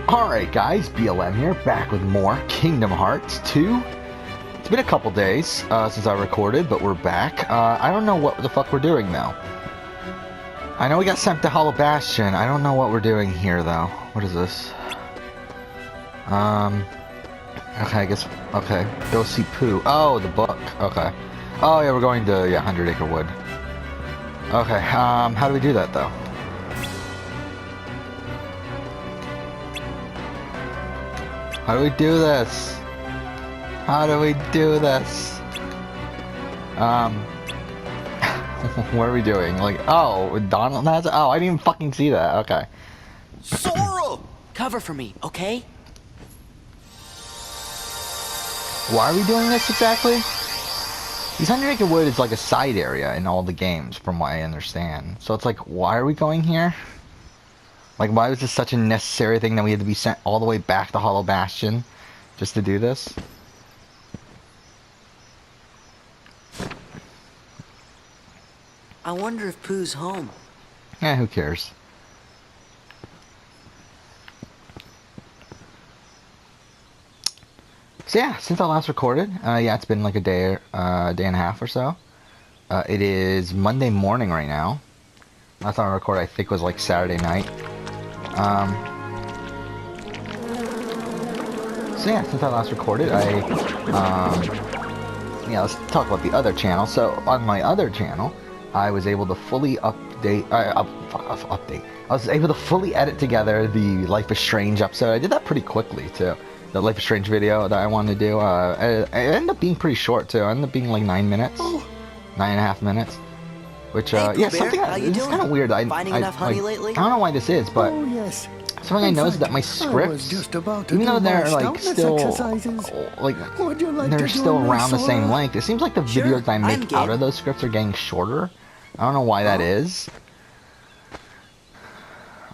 Alright guys, BLM here, back with more Kingdom Hearts 2. It's been a couple days since I recorded, but we're back. I don't know what the fuck we're doing though. I know we got sent to Hollow Bastion. I don't know what we're doing here though. What is this? Okay, I guess, okay. Go see Pooh. Oh, the book. Okay. Oh yeah, we're going to, 100 Acre Wood. Okay, how do we do that though? How do we do this? How do we do this? What are we doing? Like, oh, Donald has it? Oh, I didn't even fucking see that. Okay. Sora! Cover for me, okay? Why are we doing this exactly? These 100 Acre Wood is like a side area in all the games, from what I understand. So it's like, why are we going here? Like, why was this such a necessary thing that we had to be sent all the way back to Hollow Bastion just to do this? I wonder if Pooh's home. Yeah, who cares? So yeah, since I last recorded, yeah, it's been like a day and a half or so. It is Monday morning right now. Last time I recorded, I think, was like Saturday night. So yeah, since I last recorded, yeah, let's talk about the other channel. So on my other channel, I was able to fully update. I was able to fully edit together the Life is Strange episode. I did that pretty quickly too. The Life is Strange video that I wanted to do. It ended up being pretty short too. It ended up being like 9 minutes, 9.5 minutes. Which, hey, yeah, something it's kind of weird. Finding enough honey lately? I don't know why this is, but something I noticed that my scripts, even though they're like still, like they're still around the same length, it seems like the videos I make out of those scripts are getting shorter. I don't know why that is.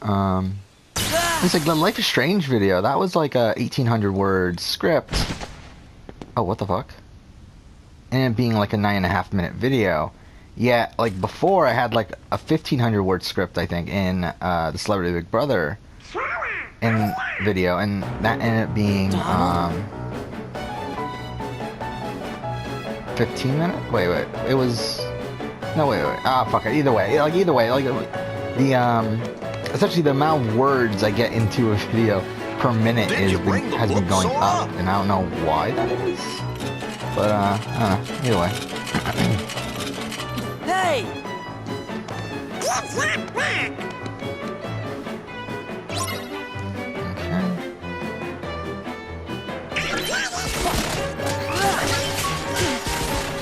It's like the Life is Strange video. That was like a 1,800 word script. Oh, what the fuck? And it being like a 9.5 minute video. Yeah, like before I had like a 1,500 word script, I think, in the Celebrity Big Brother video, and that ended up being 15 minutes. Wait, it was wait. Ah, fuck it. Either way, like the essentially the amount of words I get into a video per minute has been going up, and I don't know why that is, but either way. Hey!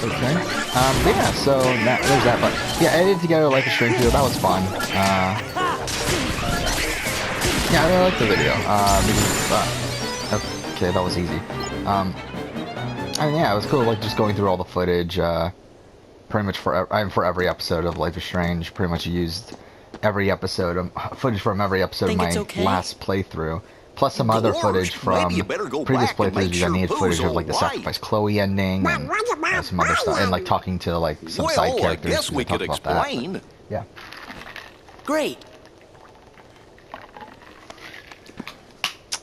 Okay. Yeah, so there's that, but yeah, I edited together Life is Strange video. That was fun. Yeah, I really liked the video. Okay, that was easy. I mean, yeah, it was cool, like just going through all the footage. Pretty much for every episode of Life is Strange, pretty much used every episode of footage from every episode of my last playthrough, plus some other footage from previous playthroughs because I needed footage of like the Sacrifice Chloe ending and some other stuff, and like talking to like some side characters. I guess we could explain. That. Yeah. Great.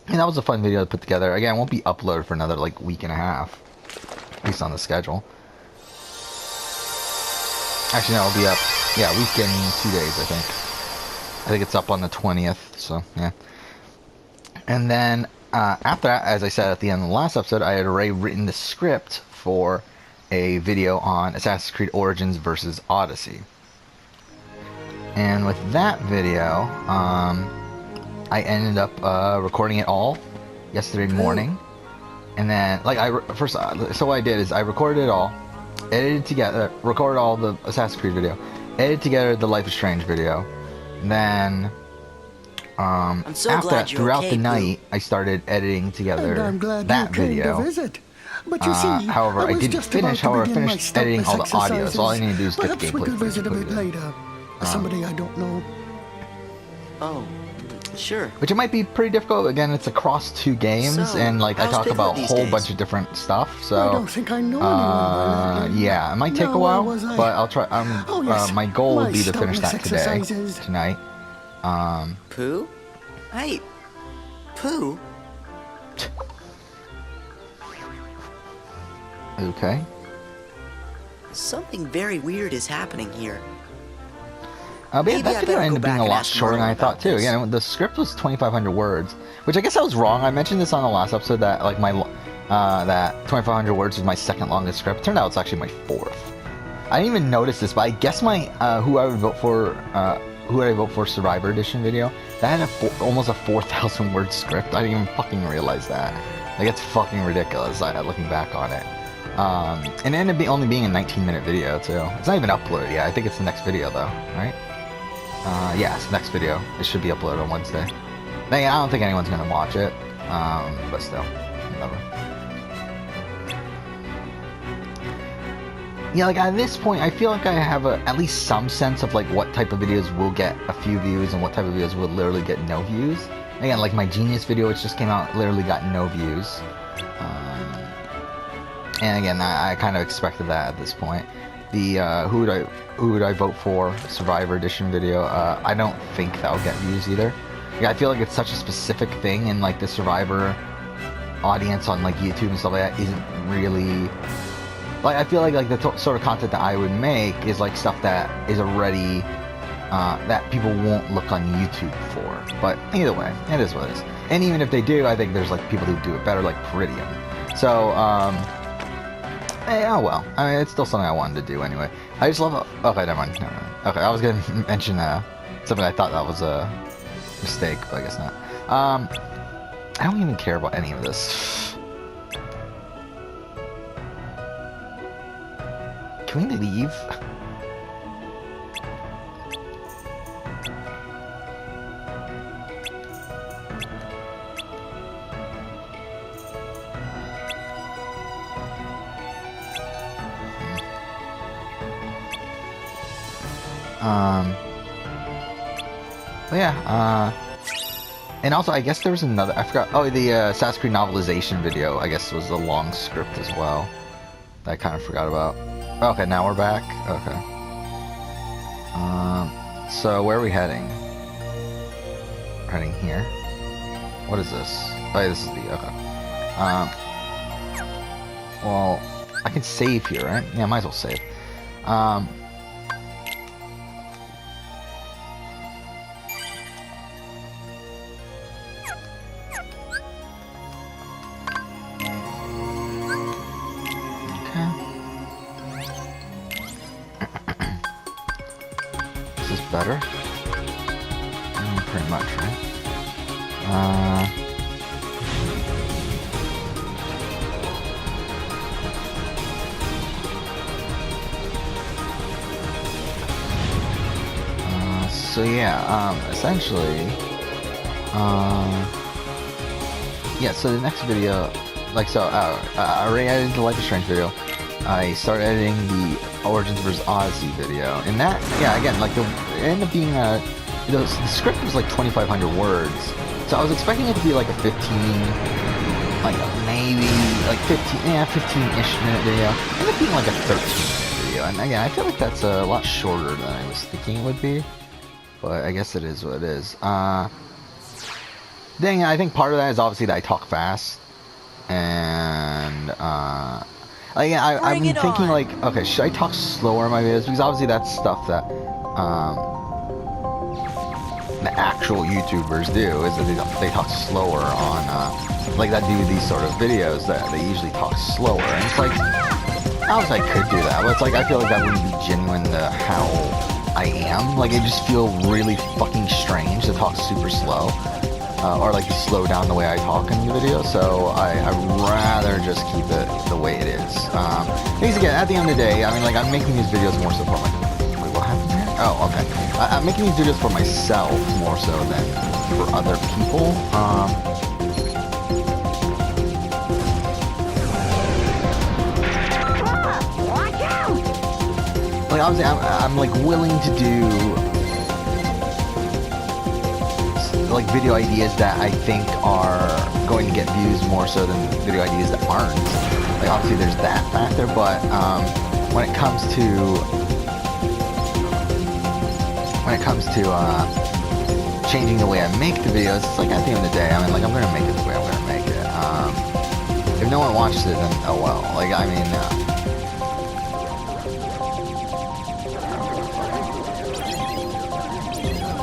And that was a fun video to put together. Again, it won't be uploaded for another like week and a half, at least on the schedule. Actually, no, it'll be up, yeah, a week and 2 days, I think. I think it's up on the 20th, so, yeah. And then, after that, as I said at the end of the last episode, I had already written the script for a video on Assassin's Creed Origins versus Odyssey. And with that video, I ended up recording it all yesterday morning. And then, like, so what I did is I recorded it all. Edited together, recorded all the Assassin's Creed video, edited together the Life is Strange video, and then after that, throughout the night, I started editing together that video. However, I didn't finish. However, I finished editing all the audio, so all I need to do is get the gameplay footage. Somebody I don't know. Oh. Sure. Which it might be pretty difficult. Again, it's across 2 games, and like I talk about a whole bunch of different stuff. So I don't think I know anyone. yeah, it might take a while, but I'll try. Yes. My goal would be to finish that tonight. Pooh? Hey, Pooh? Okay. Something very weird is happening here. But yeah, Maybe that I video better ended go up being back a and lot ask shorter than Myrtle I thought about too. this. Again, the script was 2,500 words, which I guess I was wrong. I mentioned this on the last episode that like my that 2,500 words was my second longest script. Turned out it's actually my fourth. I didn't even notice this, but I guess my who I would vote for Survivor Edition video that had almost a 4,000 word script. I didn't even fucking realize that. Like it's fucking ridiculous. Looking back on it. And it ended up only being a 19-minute video too. It's not even uploaded yet. I think it's the next video though, right? Yeah, it's the next video. It should be uploaded on Wednesday. I don't think anyone's gonna watch it, but still, whatever. Yeah, like at this point, I feel like I have at least some sense of like what type of videos will get a few views and what type of videos will literally get no views. Again, like my Genius video, which just came out, literally got no views. And again, I kind of expected that at this point. The who would I vote for Survivor Edition video? I don't think that'll get views either. Yeah, I feel like it's such a specific thing, and like the Survivor audience on like YouTube and stuff like that isn't really like. I feel like the sort of content that I would make is like stuff that is already that people won't look on YouTube for. But either way, it is what it is. And even if they do, I think there's like people who do it better, like Peridium. So hey, oh well. I mean, it's still something I wanted to do anyway. I just love. Okay, never mind. Okay, I was gonna mention something I thought that was a mistake, but I guess not. I don't even care about any of this. Can we leave? But yeah, and also I guess there was another, I forgot, oh, the Assassin's Creed novelization video, I guess was a long script as well, that I kind of forgot about. Okay, now we're back, okay. So where are we heading? We're heading here. What is this? Oh, yeah, this is the, okay. Well, I can save here, right? Yeah, might as well save. Better? Pretty much, right? So yeah, essentially, yeah, so the next video, like, so, I already edited the Life is Strange video. I started editing the Origins vs. Odyssey video, and that, yeah, again, like, it ended up being the script was like 2,500 words, so I was expecting it to be like a 15, like maybe like 15-ish minute video. It ended up being like a 13-minute video, and again, I feel like that's a lot shorter than I was thinking it would be, but I guess it is what it is. Then I think part of that is obviously that I talk fast, and again, I'm thinking like, okay, should I talk slower in my videos? Because obviously that's stuff that the actual YouTubers do, is that they talk slower on, like, that do these sort of videos, that they usually talk slower. And it's like, obviously I could do that, but it's like, I feel like that wouldn't be genuine to how I am. Like, it just feel really fucking strange to talk super slow. Or like to slow down the way I talk in the video, so I'd rather just keep it the way it is. Because again, at the end of the day, I mean, like, I'm making these videos more so for wait, what happened there? Oh, okay. I'm making these videos for myself more so than for other people. Watch out! Like, obviously, I'm like willing to do like video ideas that I think are going to get views more so than video ideas that aren't. Like, obviously there's that factor, but when it comes to changing the way I make the videos. It's like at the end of the day, I mean, like I'm gonna make it the way I'm gonna make it. If no one watches it, then oh well. Like I mean.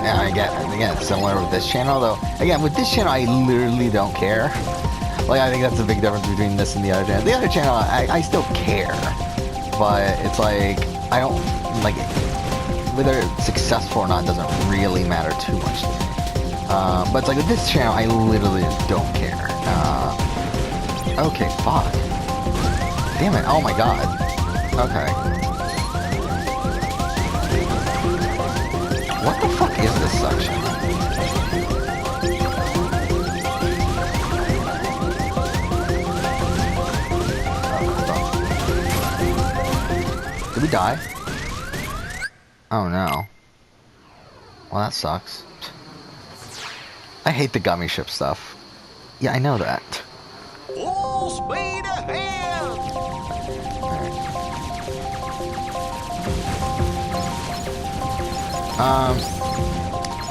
Yeah, again, it's similar with this channel, though. Again, with this channel, I literally don't care. Like, I think that's the big difference between this and the other channel. The other channel, I still care. But it's like, I don't, like, whether it's successful or not doesn't really matter too much to me. But it's like, with this channel, I literally don't care. Okay, fuck. Damn it, oh my god. Okay. What the fuck is this section? Did we die? Oh no. Well, that sucks. I hate the gummy ship stuff. Yeah, I know that. Full speed ahead!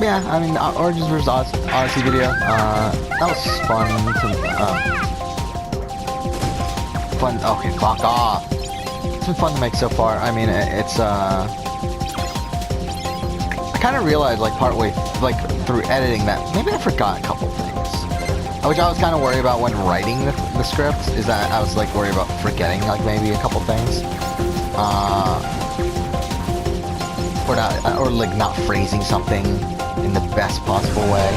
Yeah, I mean, Origins vs. Odyssey video, that was fun to, fun, okay, clock off. It's been fun to make so far. I mean, it's, I kind of realized, like, partway, like, through editing that maybe I forgot a couple things. Which I was kind of worried about when writing the script, is that I was, like, worried about forgetting, like, maybe a couple things. Or not, or like not phrasing something in the best possible way.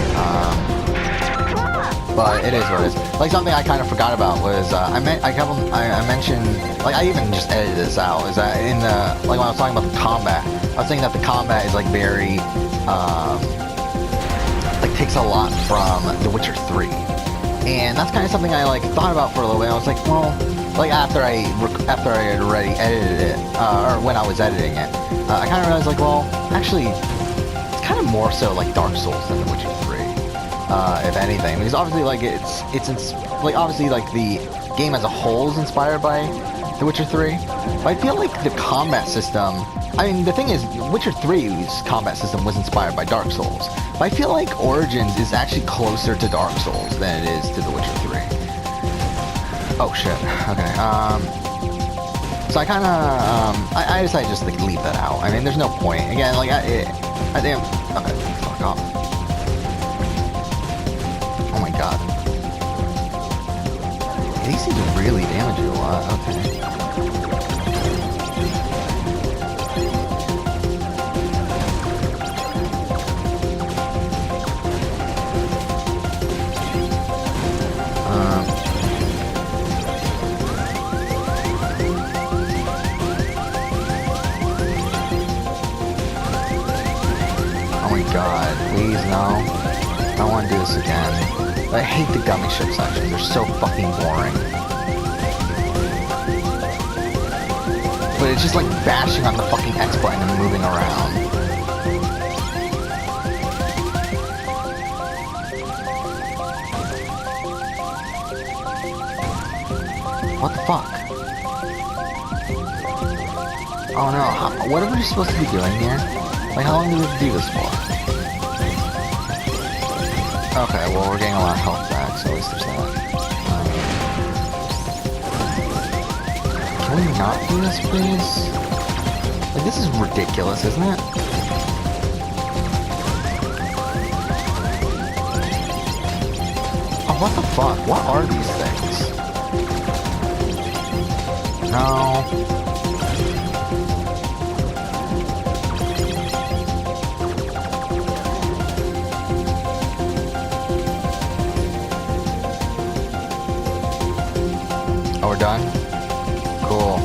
But it is what it is. Like something I kind of forgot about was I mentioned, like I even just edited this out. Is that in the like when I was talking about the combat, I was saying that the combat is like very like takes a lot from The Witcher 3, and that's kind of something I like thought about for a little bit. I was like, well. Like after I had already edited it, or when I was editing it, I kind of realized like, well, actually, it's kind of more so like Dark Souls than The Witcher 3, if anything, because obviously like it's like obviously like the game as a whole is inspired by The Witcher 3, but I feel like the combat system. I mean, the thing is, Witcher 3's combat system was inspired by Dark Souls, but I feel like Origins is actually closer to Dark Souls than it is to The Witcher 3. Oh shit, okay, so I kinda, I decided just to leave that out. I mean, there's no point. Again, like, okay, fuck off. Oh my god. These seem to really damage you a lot, okay. God, please no. I don't want to do this again. I hate the gummy ship sections. They're so fucking boring. But it's just like bashing on the fucking X button and moving around. What the fuck? Oh no, what are we supposed to be doing here? Like, how long do we have to do this for? Okay, well, we're getting a lot of health back, so at least there's that. Can we not do this, please? Like, this is ridiculous, isn't it? Oh, what the fuck? What are these things? No. Oh, we're done? Cool.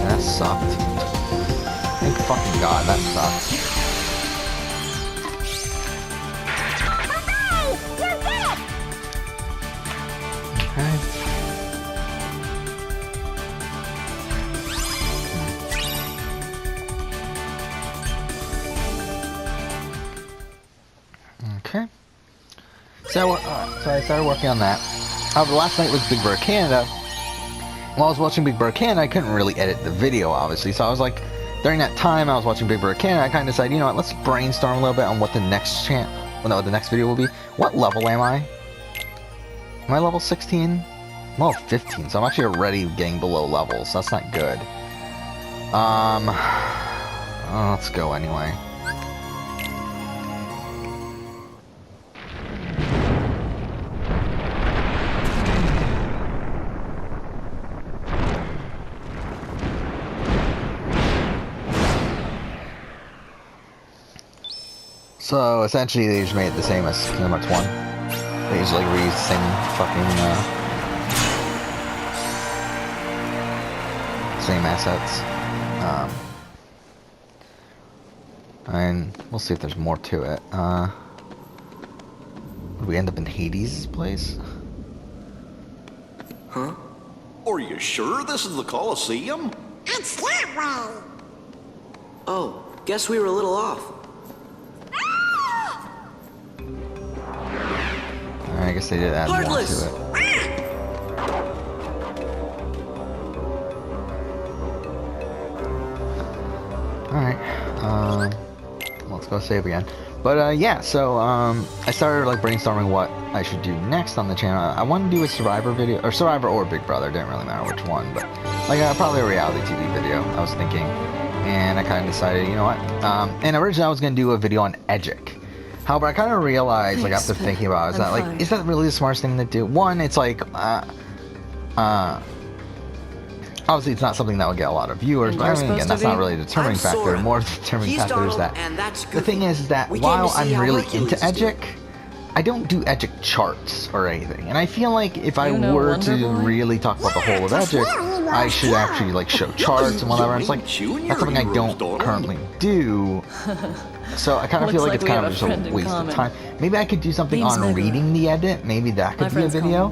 That sucked. Thank fucking god, that sucked. Okay. Okay. So I started working on that. However, last night was Big Brother Canada. While I was watching Big Brother Canada, I couldn't really edit the video, obviously. So I was like during that time I was watching Big Brother Canada, I kind of decided, you know what, let's brainstorm a little bit on what the next the next video will be. What level am I? Am I level 16? I'm level 15, so I'm actually already getting below levels. So that's not good. Let's go anyway. So essentially, they just made it the same as Kingdom Hearts 1. They just like reused the same fucking same assets. And we'll see if there's more to it. Would we end up in Hades' place? Huh? Are you sure this is the Coliseum? It's that way. Oh, guess we were a little off. I guess they did add more Heartless! to it. Alright, let's go save again. But yeah, so I started like brainstorming what I should do next on the channel. I wanted to do a Survivor video, or Survivor or Big Brother, didn't really matter which one, but like probably a reality TV video, I was thinking. And I kind of decided, you know what, and originally I was going to do a video on Edgic. However, I kind of realized, like after thinking about it, is that like, is that really the smartest thing to do? One, it's like, obviously it's not something that would get a lot of viewers, but I mean, again, that's not really the determining factor. More the determining factor is that the thing is that while I'm really into Edgic, I don't do Edgic charts or anything. And I feel like if I were to really talk about the whole of Edgic, I should actually like show charts and whatever. And it's like, that's something I don't currently do. So I kind of feel like it's kind of just a waste of time. Maybe I could do something on reading the edit. Maybe that could be a video.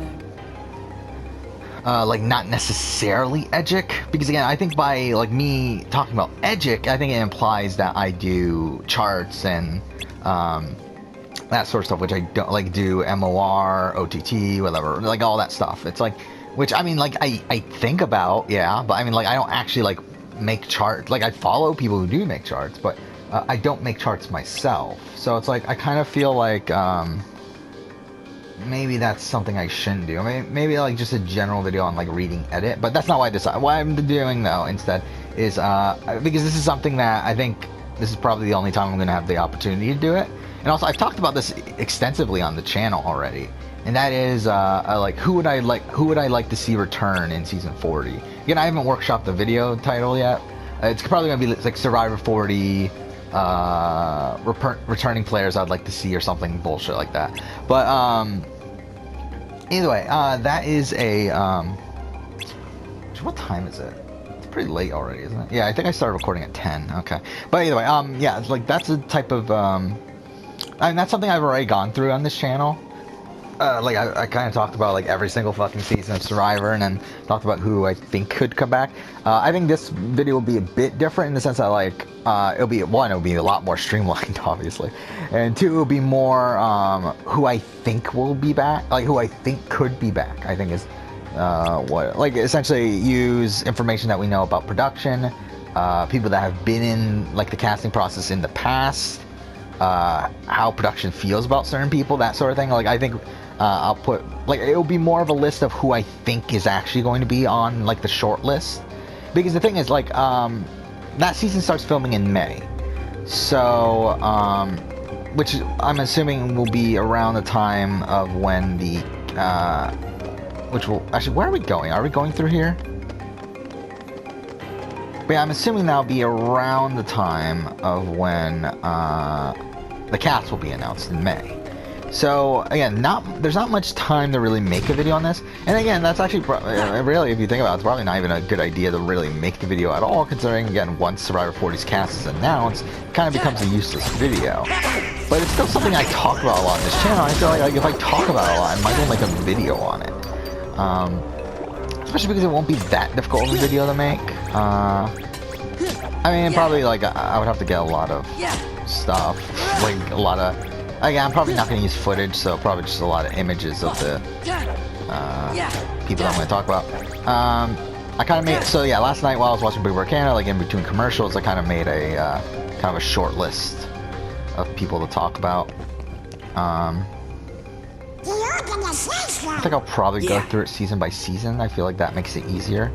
Like not necessarily Edgic, because again, I think by like me talking about Edgic, I think it implies that I do charts and that sort of stuff, which I don't like do MOR, OTT, whatever, like all that stuff. It's like, which I mean, like I think about, yeah, but I mean, like I don't actually like make charts. Like I follow people who do make charts, but I don't make charts myself. So it's like I kind of feel like maybe that's something I shouldn't do. I mean, maybe like just a general video on like reading edit, but that's not what I decided. What I'm doing though instead is because this is something that I think this is probably the only time I'm going to have the opportunity to do it. And also I've talked about this extensively on the channel already, and that is like who would I like to see return in season 40. Again, I haven't workshopped the video title yet. It's probably going to be like Survivor 40 returning players I'd like to see or something bullshit like that. But either way, that is a what time is it? It's pretty late already, isn't it? Yeah, I think I started recording at 10. Okay, but either way, yeah, it's like that's a type of I mean, that's something I've already gone through on this channel. Like I kind of talked about like every single fucking season of Survivor, and then talked about who I think could come back. I think this video will be a bit different in the sense that like it'll be a lot more streamlined, obviously, and two, it'll be more who I think will be back, like who I think could be back. I think is what, like, essentially use information that we know about production, people that have been in like the casting process in the past, how production feels about certain people, that sort of thing. Like I think I'll put, like, it'll be more of a list of who I think is actually going to be on like the short list, because the thing is like that season starts filming in May, so which I'm assuming will be around the time of when the which will actually, where are we going? Are we going through here? But yeah, I'm assuming that'll be around the time of when the cast will be announced in May. So again, there's not much time to really make a video on this. And again, that's actually really, if you think about it, it's probably not even a good idea to really make the video at all, considering again, once Survivor 40's cast is announced, it kind of becomes a useless video. But it's still something I talk about a lot on this channel. I feel like if I talk about it a lot, I might as well make a video on it. Especially because it won't be that difficult of a video to make. I mean, probably like I would have to get a lot of stuff, like a lot of. Again, I'm probably not going to use footage, so probably just a lot of images of the people I'm going to talk about. I kind of made, so yeah, last night while I was watching Big Canada, like in between commercials, I kind of made a kind of a short list of people to talk about. I think I'll probably go through it season by season. I feel like that makes it easier.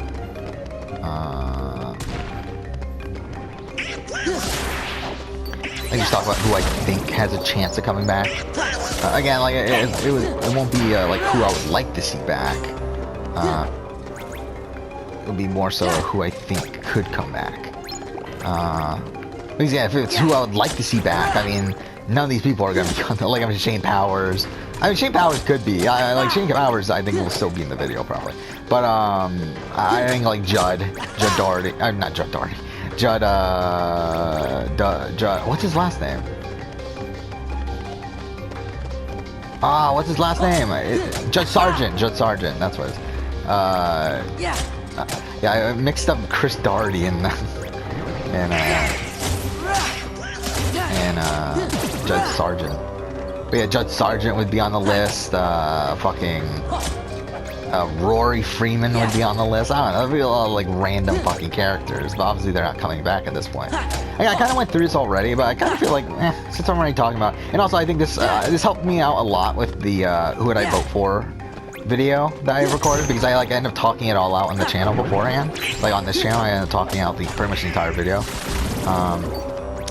I just talk about who I think has a chance of coming back. Again, like it won't be like who I would like to see back. It'll be more so who I think could come back. Because yeah, if it's who I would like to see back, I mean, none of these people are gonna be like, I mean, Shane Powers. I mean, Shane Powers could be. Like Shane Powers, I think will still be in the video probably. But I think like Judd Doherty. Not Judd Doherty. Judd. What's his last name? What's his last name? Judd Sargent. Judd Sargent. That's what it is. Yeah, I mixed up Chris Doherty and Judd Sargent. But yeah, Judd Sargent would be on the list. Rory Freeman would be on the list. I don't know. There'd be a lot of like random fucking characters, but obviously they're not coming back at this point. I kind of went through this already, but I kind of feel like, since I'm already talking about, and also I think this helped me out a lot with the who would I vote for video that I recorded, because I like ended up talking it all out on the channel beforehand. Like on this channel, I ended up talking out pretty much the entire video.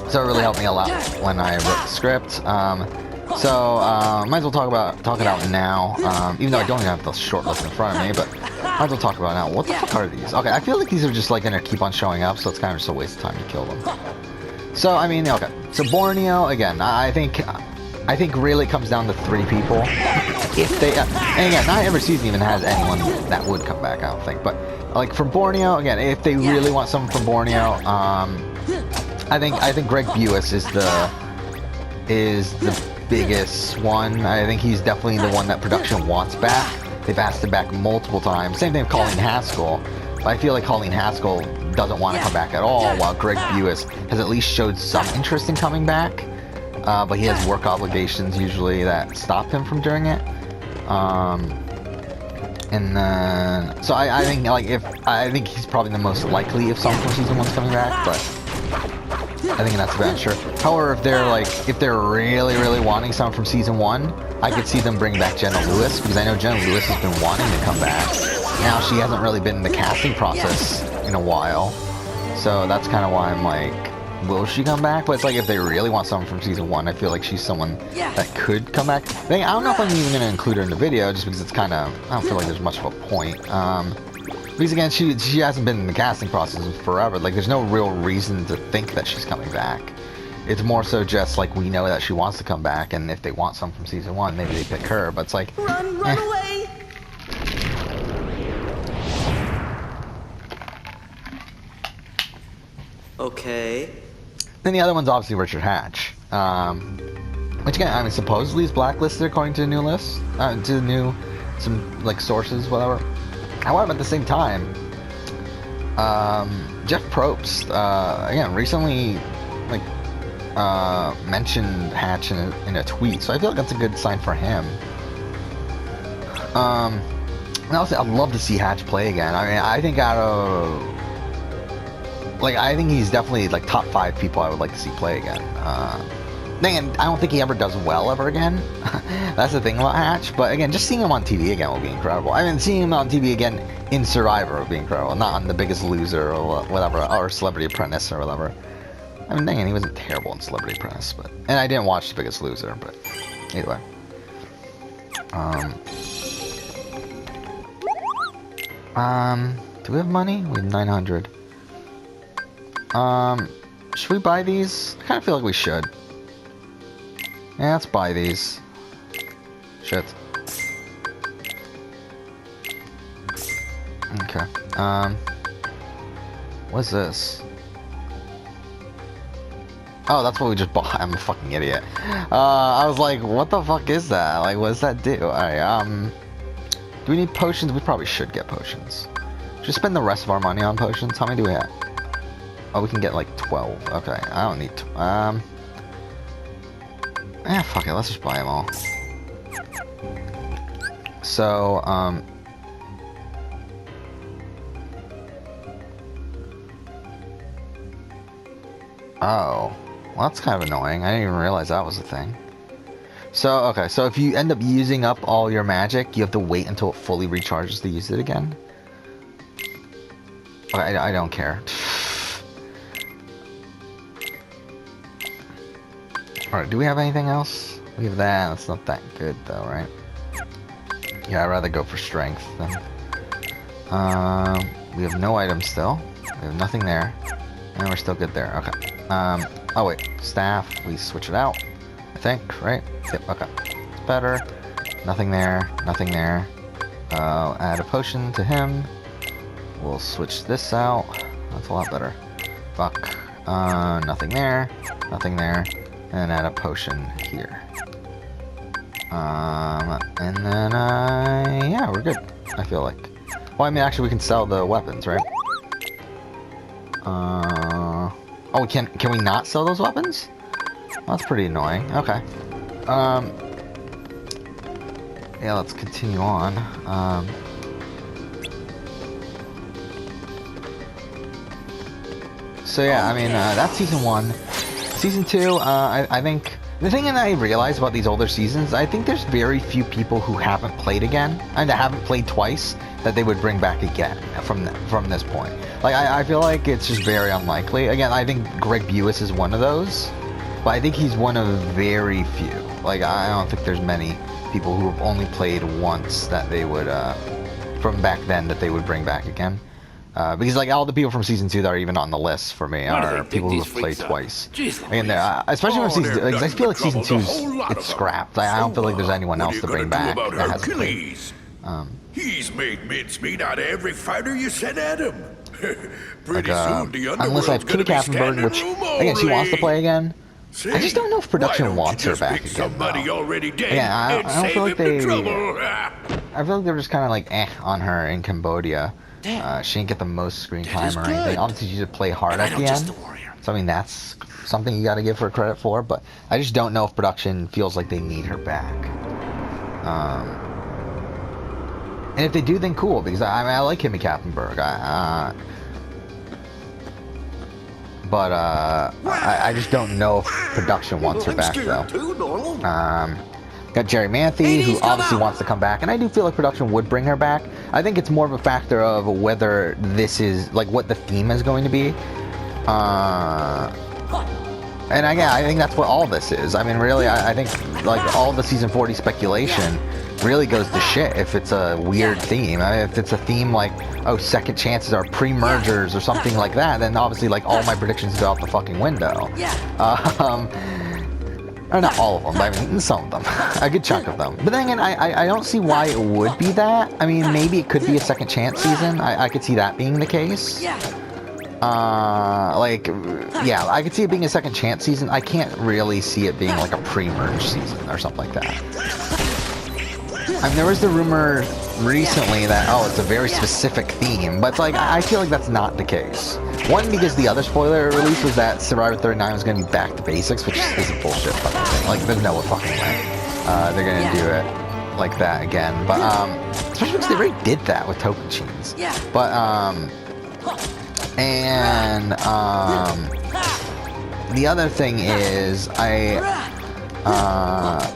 So it really helped me a lot when I wrote the script. Might as well talk it out now. Even though I don't even have the short list in front of me, but might as well talk about it now. What the fuck are these? Okay, I feel like these are just like gonna keep on showing up, so it's kind of just a waste of time to kill them. So I mean, okay. So Borneo again. I think really it comes down to 3 people. If they, and again, not every season even has anyone that would come back, I don't think. But like from Borneo, again, if they really want someone from Borneo, I think Greg Buis is the biggest one. I think he's definitely the one that production wants back. They've asked him back multiple times. Same thing with Colleen Haskell. But I feel like Colleen Haskell doesn't want to come back at all, while Greg Buis has at least showed some interest in coming back. But he has work obligations usually that stop him from doing it. And then, so I think like I think he's probably the most likely if someone from season 1's coming back, but I think that's about sure. However, if they're really wanting someone from season 1, I could see them bring back Jenna Lewis, because I know Jenna Lewis has been wanting to come back. Now she hasn't really been in the casting process in a while, so that's kind of why I'm like, will she come back? But it's like if they really want someone from season 1, I feel like she's someone that could come back. I don't know if I'm even going to include her in the video, just because it's kind of, I don't feel like there's much of a point. Because again, she hasn't been in the casting process in forever. Like, there's no real reason to think that she's coming back. It's more so just like we know that she wants to come back, and if they want some from season 1, maybe they pick her. But it's like, Run away! Okay. Then the other one's obviously Richard Hatch, which again, I mean, supposedly is blacklisted according to the new list, some like sources, whatever. However, at the same time, Jeff Probst, again, recently, like, mentioned Hatch in a tweet, so I feel like that's a good sign for him. And also, I'd love to see Hatch play again. I mean, I think I think he's definitely, like, top 5 people I would like to see play again. Again, I don't think he ever does well ever again. That's the thing about Hatch. But again, just seeing him on TV again will be incredible. I mean, seeing him on TV again in Survivor would be incredible. Not on The Biggest Loser or whatever, or Celebrity Apprentice or whatever. I mean, dang, he wasn't terrible in Celebrity Apprentice, but... And I didn't watch The Biggest Loser, but... Either way. Do we have money? We have 900. Should we buy these? I kind of feel like we should. Yeah, let's buy these. Shit. Okay. What's this? Oh, that's what we just bought. I'm a fucking idiot. I was like, what the fuck is that? Like, what does that do? Alright, do we need potions? We probably should get potions. Should spend the rest of our money on potions. How many do we have? Oh, we can get like 12. Okay, I don't need fuck it, let's just buy them all. So, Oh. Well, that's kind of annoying. I didn't even realize that was a thing. So, okay. So if you end up using up all your magic, you have to wait until it fully recharges to use it again. Okay, I don't care. Alright, do we have anything else? We have that. That's not that good, though, right? Yeah, I'd rather go for strength then. We have no items still. We have nothing there. And we're still good there. Okay. Oh wait. Staff. We switch it out. I think, right? Yep, okay. It's better. Nothing there. Nothing there. Add a potion to him. We'll switch this out. That's a lot better. Fuck. Nothing there. Nothing there. And add a potion here. And then, yeah, we're good. I feel like. Well, I mean, actually, we can sell the weapons, right? Oh, we can we not sell those weapons? Well, that's pretty annoying. Okay. Yeah, let's continue on. So yeah, I mean, that's season 1. Season 2, I think the thing that I realized about these older seasons, I think there's very few people who haven't played again, and that haven't played twice, that they would bring back again from this point. Like, I feel like it's just very unlikely. Again, I think Greg Buis is one of those, but I think he's one of very few. Like, I don't think there's many people who have only played once that they would, from back then, that they would bring back again. Because like all the people from season 2 that are even on the list for me are people who have played twice. I mean, especially when season, like, I feel like season 2's it's scrapped. I don't feel like there's anyone else to bring back that hasn't played. He's made mincemeat out of every fighter you sent at him. Pretty Like, soon the unless I have Kitty Kappenberg, which again she wants to play again. I just don't know if production wants her back again. Yeah, I don't feel like they. I feel like they're just kind of like on her in Cambodia. She didn't get the most screen time or anything. Obviously, she did play hard at the end. So I mean, that's something you got to give her credit for. But I just don't know if production feels like they need her back. And if they do, then cool, because I like Kimmy Kappenberg. But I just don't know if production wants her back though. Got Jerry Manthe, who obviously wants to come back, and I do feel like production would bring her back. I think it's more of a factor of whether this is like what the theme is going to be. And again, I think that's what all this is. I mean, really, I think like all the season 40 speculation really goes to shit if it's a weird theme. I mean, if it's a theme like, oh, second chances are pre-mergers or something like that, then obviously like all my predictions go out the fucking window. Or not all of them, but I mean some of them. A good chunk of them. But then again, I don't see why it would be that. I mean, maybe it could be a second chance season. I could see that being the case. Like, yeah, I could see it being a second chance season. I can't really see it being like a pre-merge season or something like that. I mean, there was the rumor recently that, oh, it's a very specific theme, but it's like, I feel like that's not the case. One, because the other spoiler release was that Survivor 39 was going to be back to basics, which is a bullshit fucking thing. Like, there's no fucking way they're going to do it like that again. But, especially because they already did that with Token Chains. But, and, the other thing is, like,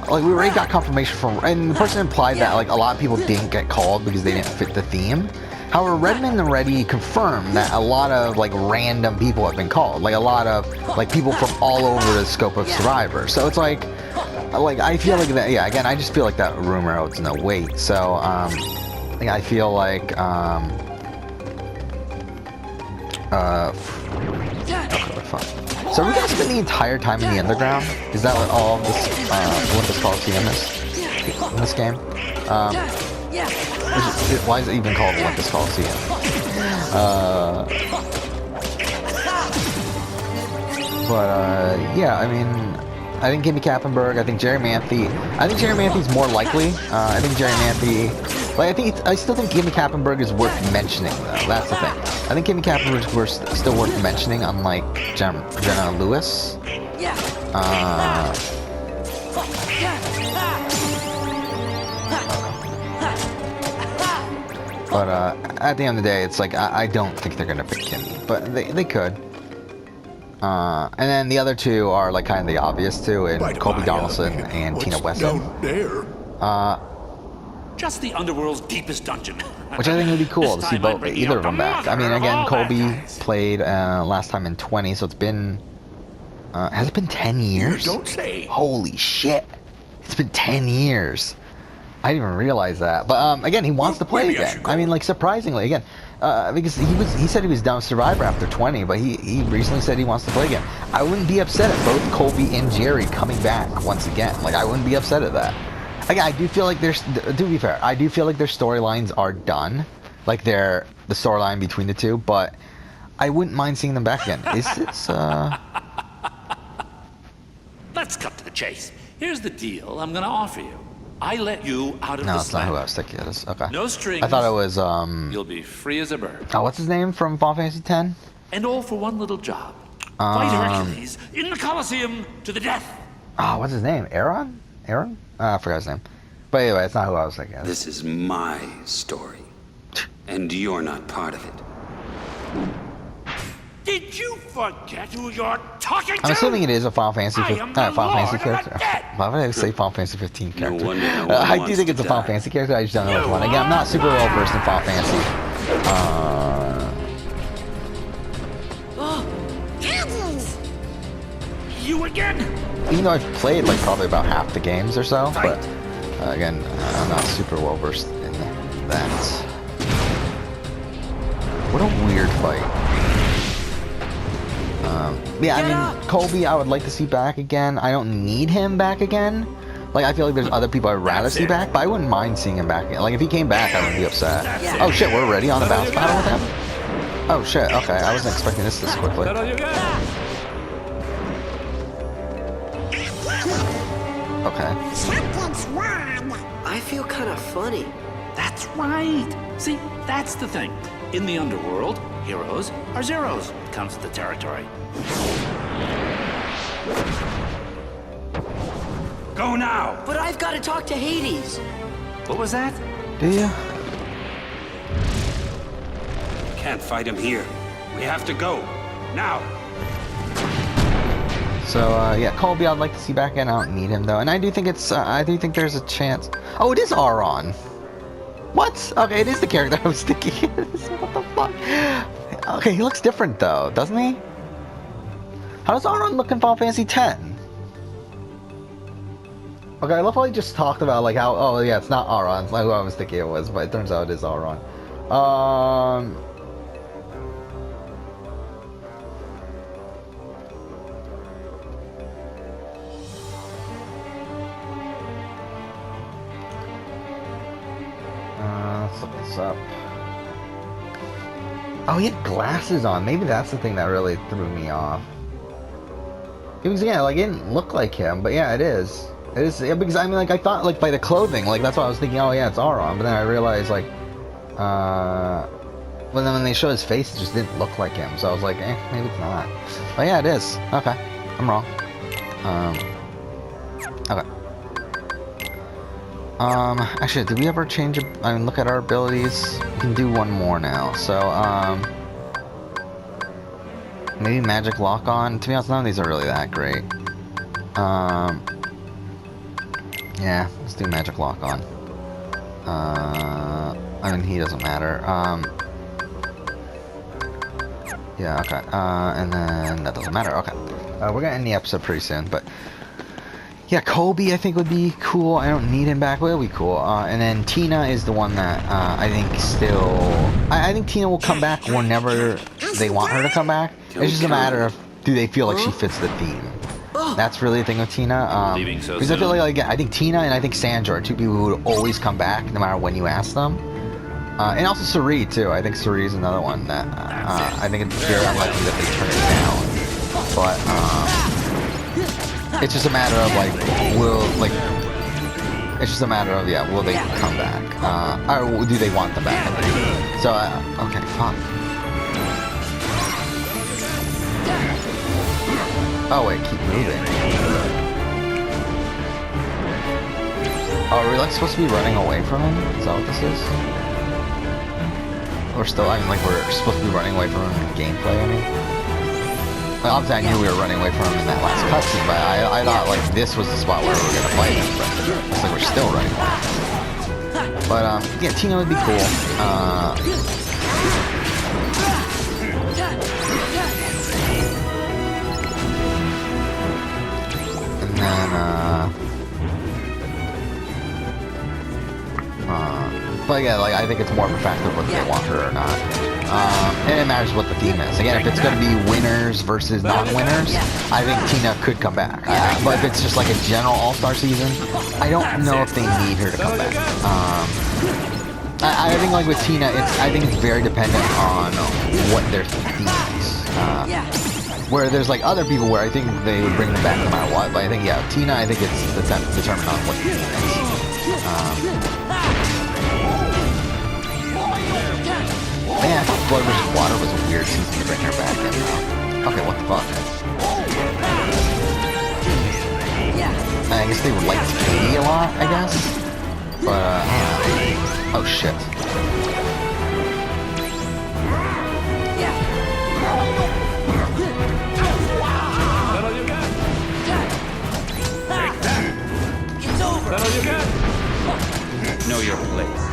we already got confirmation from, and the person implied that, like, a lot of people didn't get called because they didn't fit the theme. However, Redmond already confirmed that a lot of, like, random people have been called. Like, a lot of, like, people from all over the scope of Survivor. So it's like, I feel like that, yeah, again, I just feel like that rumor holds no weight. So, like, I feel like, okay, fuck. So are we gonna spend the entire time in the underground? Is that what all of this Olympus Coliseum is in this game? Why is it even called Olympus Coliseum? Yeah, I mean, I think Kimmy Kappenberg, I think Jerry Manthe. I think Jerry Manthe's more likely. I think Jerry Manthe, like, I still think Kimmy Kappenberg is worth mentioning, though. That's the thing. I think Kimmy Kappenberg is still worth mentioning, unlike Jenna Lewis. But at the end of the day, it's like I don't think they're gonna pick Kimmy, but they could. And then the other two are like kind of the obvious two, and By the Colby by, Donaldson and what's Tina Weston, down there? Just the underworld's deepest dungeon. which I think would be cool This to see time I'm both bringing either out of them the back. I mean, mother of again, all bad Colby guys. played last time in 20, so it's been has it been 10 years? Don't say. Holy shit! It's been 10 years. I didn't even realize that. But again, he wants to play Maybe I again. should go. I mean, like surprisingly, again, because he said he was done with Survivor after 20, but he recently said he wants to play again. I wouldn't be upset at both Colby and Jerry coming back once again. Like I wouldn't be upset at that. Again, I do feel like there's, to be fair, I do feel like their storylines are done, like the storyline between the two. But I wouldn't mind seeing them back again. It's Let's cut to the chase. Here's the deal I'm gonna offer you. I let you out of no, the it's not who I slab. was thinking it is. Okay. No strings. I thought it was You'll be free as a bird. oh, what's his name from Final Fantasy X? And all for one little job. Fight Hercules in the Coliseum to the death. Oh, what's his name? Aaron? I forgot his name. But anyway, it's not who I was thinking of. This is my story, and you're not part of it. Did you forget who you're talking to? I'm assuming it is a Final Fantasy, I am the Final Fantasy Lord of the character. Dead. Why would I say Final Fantasy 15 character? wonder no one I do wants think to it's a Final die. Fantasy character. I just don't know which one. Again, I'm not super well versed in Final Fantasy. Hades! You again? Even though I've played like probably about half the games or so, but again, I'm not super well versed in that. What a weird fight. Yeah, I mean, Colby, I would like to see back again. I don't need him back again. Like, I feel like there's other people I'd rather see back, but I wouldn't mind seeing him back again. Like, if he came back, I wouldn't be upset. Oh shit, we're already on a bounce battle with him? Oh shit, okay, I wasn't expecting this quickly. Okay. Something's wrong. I feel kind of funny. That's right. See, that's the thing. In the underworld, heroes are zeros. It comes with the territory. Go now! But I've got to talk to Hades. What was that? Do you? Can't fight him here. We have to go. Now! So, yeah, Colby I'd like to see back in. I don't need him, though. And I do think it's, I do think there's a chance. Oh, it is Auron. What? Okay, it is the character I was thinking. What the fuck? Okay, he looks different, though, doesn't he? How does Auron look in Final Fantasy X? Okay, I love how he just talked about, like, how, oh, yeah, it's not Auron. It's not who I was thinking it was, but it turns out it is Auron. Let's look this up. Oh, he had glasses on. Maybe that's the thing that really threw me off. It was, yeah, like, it didn't look like him, but yeah, it is. It is, yeah, because, I mean, like, I thought, like, by the clothing, like, that's why I was thinking, oh, yeah, it's Auron, but then I realized, like, well, then when they showed his face, it just didn't look like him, so I was like, maybe it's not. Oh, yeah, it is. Okay. I'm wrong. Okay. Actually, did we ever change, I mean, look at our abilities? We can do one more now, so, maybe Magic Lock On. To be honest, none of these are really that great. Yeah, let's do Magic Lock On. I mean, he doesn't matter. Yeah, okay. And then that doesn't matter. Okay. We're gonna end the episode pretty soon, but yeah, Colby I think would be cool. I don't need him back, but it'll be cool. And then Tina is the one that I think still. I think Tina will come back whenever they want her to come back. It's just a matter of do they feel like she fits the theme. That's really the thing with Tina. Leaving so because I feel soon? like I think Tina and I think Sandra are two people who would always come back no matter when you ask them. And also Suri too. I think Suri is another one that I think it's very unlikely that they turn it down. But it's just a matter of like, it's just a matter of will they come back? Or do they want them back? So okay, fuck. Oh wait, keep moving. Oh, are we like supposed to be running away from him? Is that what this is? Or still, I mean, like we're supposed to be running away from him in gameplay, I mean? Well, obviously, I knew we were running away from him in that last cutscene, but I thought like this was the spot where we were gonna fight him. But looks like we're still running away. But yeah, Tina would be cool. And then but yeah, like I think it's more of a factor of whether they want her or not. And it matters what the theme is. Again, if it's going to be winners versus non-winners, I think Tina could come back. But if it's just like a general all-star season, I don't know if they need her to come back. I think like with Tina, I think it's very dependent on what their theme is. Where there's like other people where I think they would bring them back no matter what. But I think, yeah, Tina, I think it's determined on what the theme is. Man, I thought Blood vs. Water was a weird season to bring her back in. Okay, what the fuck? I guess they liked Katie a lot, I guess. But, oh shit. It's over. Know your place.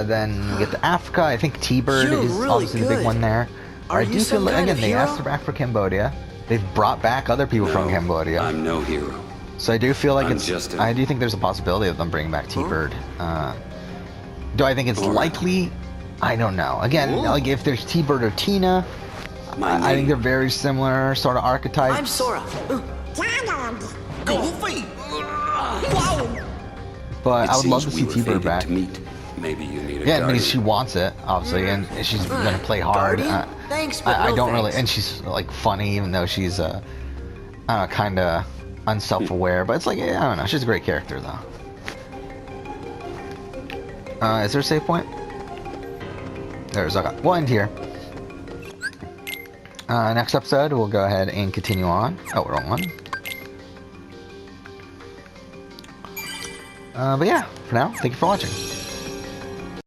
Then we get to Africa. I think T-Bird is really obviously the big good. one there. Are I you do some feel kind again of they hero? asked her back for Cambodia. They've brought back other people from Cambodia. I'm no hero. So I do feel like I'm it's. just a- I do think there's a possibility of them bringing back T-Bird. Do I think it's likely? I don't know. Again, like if there's T-Bird or Tina, I think they're very similar sort of archetypes. I'm Sora. Donald. Goofy! But I would love to see we were T-Bird fated back. to meet. Maybe you need a Yeah, guardian. because she wants it, obviously, and she's gonna play hard. Guardian? Thanks, but I no don't really, thanks. and she's like funny, even though she's kind of unself-aware. But it's like, yeah, I don't know, she's a great character though. Is there a save point? There's okay. We'll end here. Next episode, we'll go ahead and continue on. Oh, we're on one. But yeah, for now, thank you for watching.